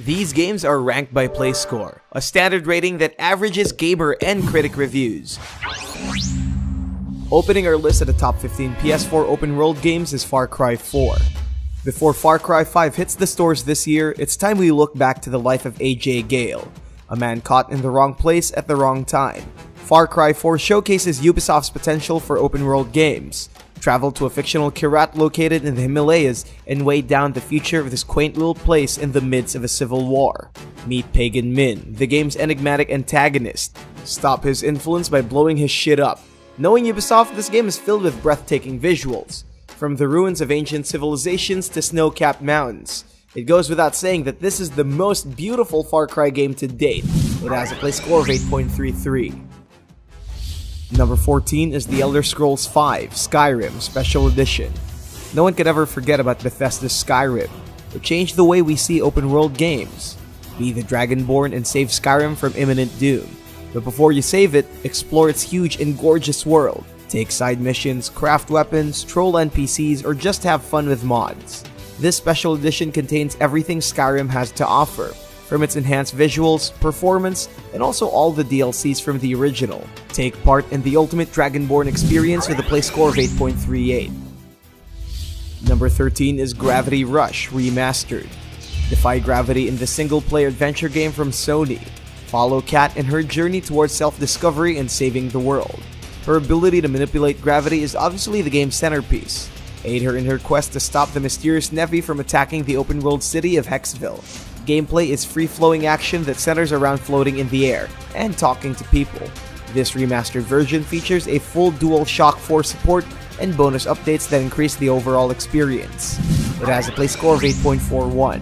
These games are ranked by play score, a standard rating that averages gamer and critic reviews. Opening our list at the top 15 PS4 open-world games is Far Cry 4. Before Far Cry 5 hits the stores this year, it's time we look back to the life of AJ Gale, a man caught in the wrong place at the wrong time. Far Cry 4 showcases Ubisoft's potential for open-world games. Travel to a fictional Kyrat located in the Himalayas and weigh down the future of this quaint little place in the midst of a civil war. Meet Pagan Min, the game's enigmatic antagonist. Stop his influence by blowing his shit up. Knowing Ubisoft, this game is filled with breathtaking visuals. From the ruins of ancient civilizations to snow-capped mountains. It goes without saying that this is the most beautiful Far Cry game to date. It has a play score of 8.33. Number 14 is The Elder Scrolls V Skyrim Special Edition. No one could ever forget about Bethesda's Skyrim. It changed the way we see open-world games. Be the Dragonborn and save Skyrim from imminent doom. But before you save it, explore its huge and gorgeous world. Take side missions, craft weapons, troll NPCs, or just have fun with mods. This special edition contains everything Skyrim has to offer, from its enhanced visuals, performance, and also all the DLCs from the original. Take part in the ultimate Dragonborn experience with a play score of 8.38. Number 13 is Gravity Rush Remastered. Defy gravity in the single-player adventure game from Sony. Follow Kat in her journey towards self-discovery and saving the world. Her ability to manipulate gravity is obviously the game's centerpiece. Aid her in her quest to stop the mysterious Nevi from attacking the open-world city of Hexville. Gameplay is free-flowing action that centers around floating in the air and talking to people. This remastered version features a full DualShock 4 support and bonus updates that increase the overall experience. It has a play score of 8.41.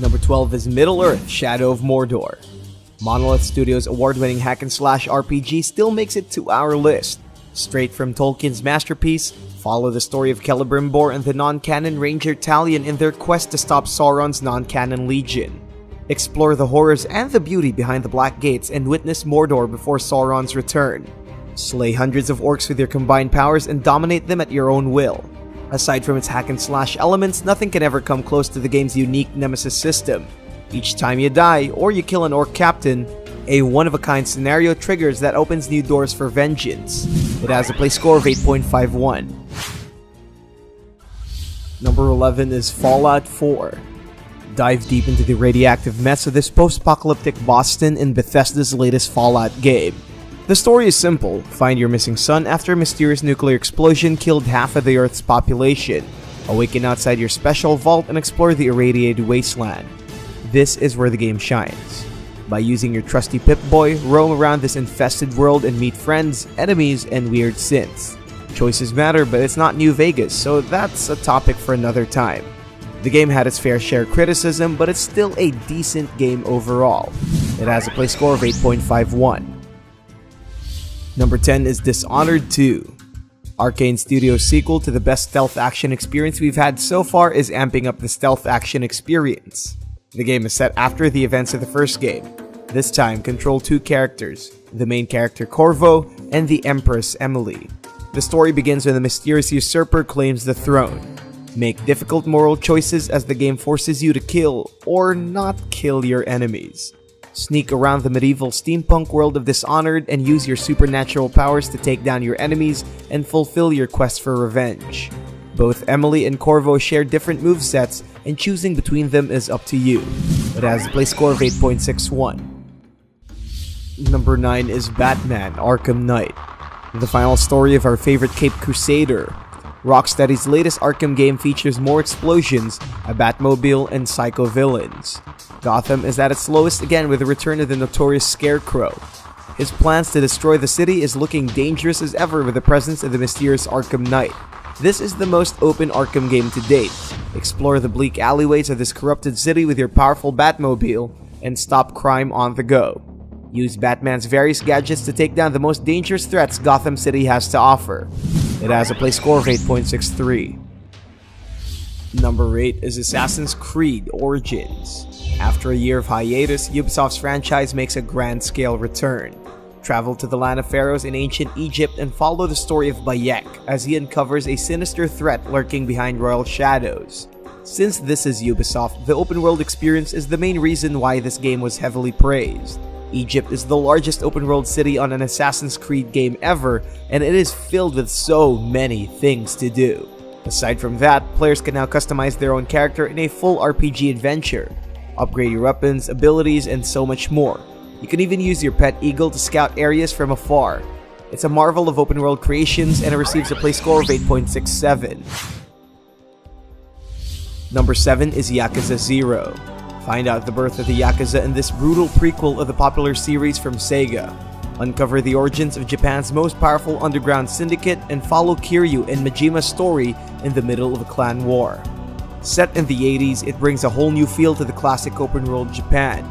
Number 12 is Middle-earth Shadow of Mordor. Monolith Studios' award-winning hack-and-slash RPG still makes it to our list. Straight from Tolkien's masterpiece, follow the story of Celebrimbor and the non-canon Ranger Talion in their quest to stop Sauron's non-canon legion. Explore the horrors and the beauty behind the Black Gates and witness Mordor before Sauron's return. Slay hundreds of orcs with your combined powers and dominate them at your own will. Aside from its hack-and-slash elements, nothing can ever come close to the game's unique Nemesis system. Each time you die, or you kill an orc captain, a one-of-a-kind scenario triggers that opens new doors for vengeance. It has a play score of 8.51. Number 11 is Fallout 4. Dive deep into the radioactive mess of this post-apocalyptic Boston in Bethesda's latest Fallout game. The story is simple. Find your missing son after a mysterious nuclear explosion killed half of the Earth's population. Awaken outside your special vault and explore the irradiated wasteland. This is where the game shines. By using your trusty Pip-Boy, roam around this infested world and meet friends, enemies, and weird synths. Choices matter, but it's not New Vegas, so that's a topic for another time. The game had its fair share of criticism, but it's still a decent game overall. It has a play score of 8.51. Number 10 is Dishonored 2. Arcane Studios' sequel to the best stealth action experience we've had so far is amping up the stealth action experience. The game is set after the events of the first game. This time, control two characters, the main character Corvo and the Empress Emily. The story begins when a mysterious usurper claims the throne. Make difficult moral choices as the game forces you to kill or not kill your enemies. Sneak around the medieval steampunk world of Dishonored and use your supernatural powers to take down your enemies and fulfill your quest for revenge. Both Emily and Corvo share different movesets, and choosing between them is up to you. It has a play score of 8.61. Number 9 is Batman Arkham Knight, the final story of our favorite Caped Crusader. Rocksteady's latest Arkham game features more explosions, a Batmobile, and psycho villains. Gotham is at its lowest again with the return of the notorious Scarecrow. His plans to destroy the city is looking dangerous as ever with the presence of the mysterious Arkham Knight. This is the most open Arkham game to date. Explore the bleak alleyways of this corrupted city with your powerful Batmobile and stop crime on the go. Use Batman's various gadgets to take down the most dangerous threats Gotham City has to offer. It has a play score of 8.63. Number 8 is Assassin's Creed Origins. After a year of hiatus, Ubisoft's franchise makes a grand-scale return. Travel to the land of pharaohs in ancient Egypt and follow the story of Bayek as he uncovers a sinister threat lurking behind royal shadows. Since this is Ubisoft, the open world experience is the main reason why this game was heavily praised. Egypt is the largest open world city on an Assassin's Creed game ever, and it is filled with so many things to do. Aside from that, players can now customize their own character in a full RPG adventure, upgrade your weapons, abilities, and so much more. You can even use your pet eagle to scout areas from afar. It's a marvel of open world creations, and it receives a play score of 8.67. Number 7 is Yakuza 0. Find out the birth of the Yakuza in this brutal prequel of the popular series from Sega. Uncover the origins of Japan's most powerful underground syndicate and follow Kiryu and Majima's story in the middle of a clan war. Set in the 80s, it brings a whole new feel to the classic open world Japan.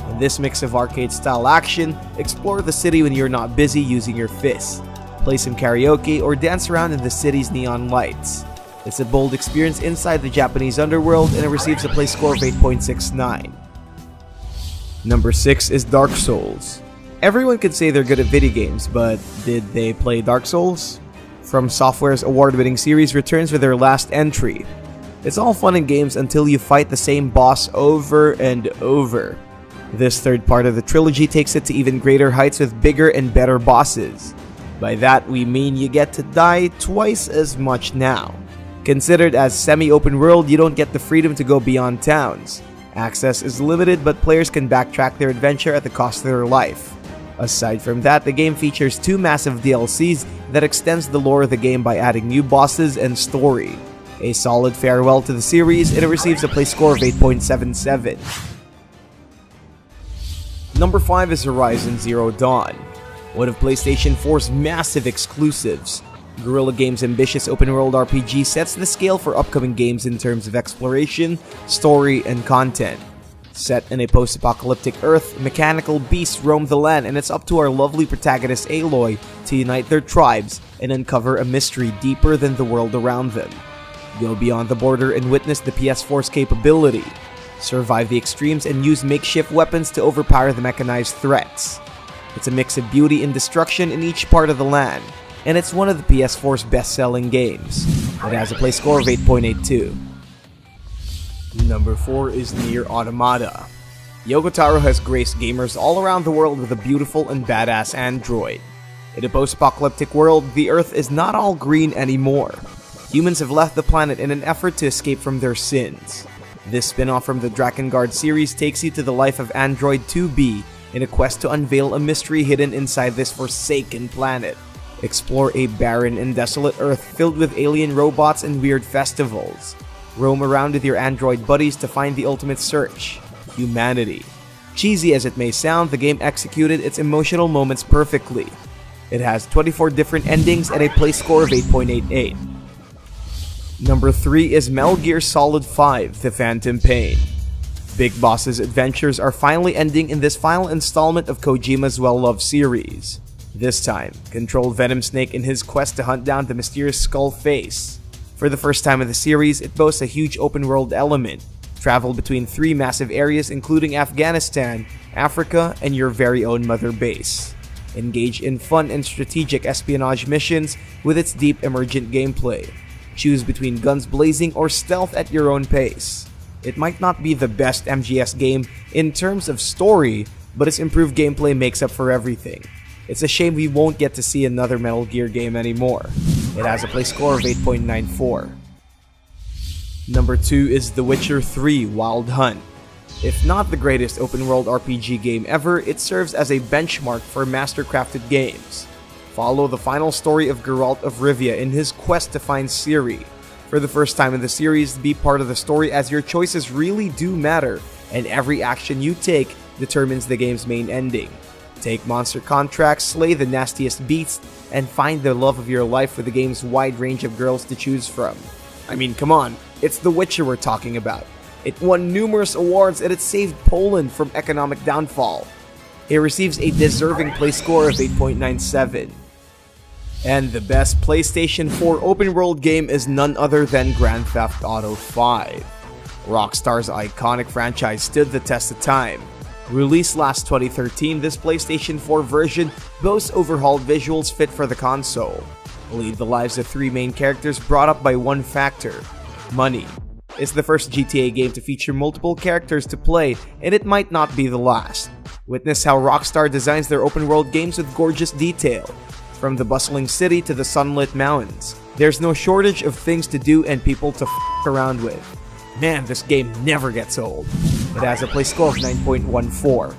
In this mix of arcade-style action, explore the city when you're not busy using your fists, play some karaoke, or dance around in the city's neon lights. It's a bold experience inside the Japanese underworld, and it receives a play score of 8.69. Number 6 is Dark Souls. Everyone can say they're good at video games, but did they play Dark Souls? From Software's award-winning series returns with their last entry. It's all fun and games until you fight the same boss over and over. This third part of the trilogy takes it to even greater heights with bigger and better bosses. By that we mean you get to die twice as much now. Considered as semi-open world, you don't get the freedom to go beyond towns. Access is limited, but players can backtrack their adventure at the cost of their life. Aside from that, the game features 2 massive DLCs that extends the lore of the game by adding new bosses and story. A solid farewell to the series, and it receives a play score of 8.77. Number 5 is Horizon Zero Dawn. One of PlayStation 4's massive exclusives. Guerrilla Games' ambitious open-world RPG sets the scale for upcoming games in terms of exploration, story, and content. Set in a post-apocalyptic Earth, mechanical beasts roam the land, and it's up to our lovely protagonist Aloy to unite their tribes and uncover a mystery deeper than the world around them. Go beyond the border and witness the PS4's capability. Survive the extremes and use makeshift weapons to overpower the mechanized threats. It's a mix of beauty and destruction in each part of the land, and it's one of the PS4's best-selling games. It has a play score of 8.82. Number 4 is Nier Automata. Yoko Taro has graced gamers all around the world with a beautiful and badass android. In a post-apocalyptic world, the Earth is not all green anymore. Humans have left the planet in an effort to escape from their sins. This spin-off from the Drakengard series takes you to the life of Android 2B in a quest to unveil a mystery hidden inside this forsaken planet. Explore a barren and desolate Earth filled with alien robots and weird festivals. Roam around with your android buddies to find the ultimate search: humanity. Cheesy as it may sound, the game executed its emotional moments perfectly. It has 24 different endings and a play score of 8.88. Number 3 is Metal Gear Solid 5: The Phantom Pain. Big Boss's adventures are finally ending in this final installment of Kojima's well-loved series. This time, control Venom Snake in his quest to hunt down the mysterious Skull Face. For the first time in the series, it boasts a huge open-world element. Travel between 3 massive areas including Afghanistan, Africa, and your very own mother base. Engage in fun and strategic espionage missions with its deep emergent gameplay. Choose between guns blazing or stealth at your own pace. It might not be the best MGS game in terms of story, but its improved gameplay makes up for everything. It's a shame we won't get to see another Metal Gear game anymore. It has a play score of 8.94. Number 2 is The Witcher 3: Wild Hunt. If not the greatest open-world RPG game ever, it serves as a benchmark for master-crafted games. Follow the final story of Geralt of Rivia in his quest to find Ciri. For the first time in the series, be part of the story as your choices really do matter, and every action you take determines the game's main ending. Take monster contracts, slay the nastiest beasts, and find the love of your life with the game's wide range of girls to choose from. I mean, come on, it's The Witcher we're talking about. It won numerous awards and it saved Poland from economic downfall. It receives a deserving play score of 8.97. And the best PlayStation 4 open-world game is none other than Grand Theft Auto 5. Rockstar's iconic franchise stood the test of time. Released last 2013, this PlayStation 4 version boasts overhauled visuals fit for the console. Lead the lives of 3 main characters brought up by one factor: money. It's the first GTA game to feature multiple characters to play, and it might not be the last. Witness how Rockstar designs their open-world games with gorgeous detail. From the bustling city to the sunlit mountains, there's no shortage of things to do and people to f*** around with. Man, this game never gets old. It has a play score of 9.14.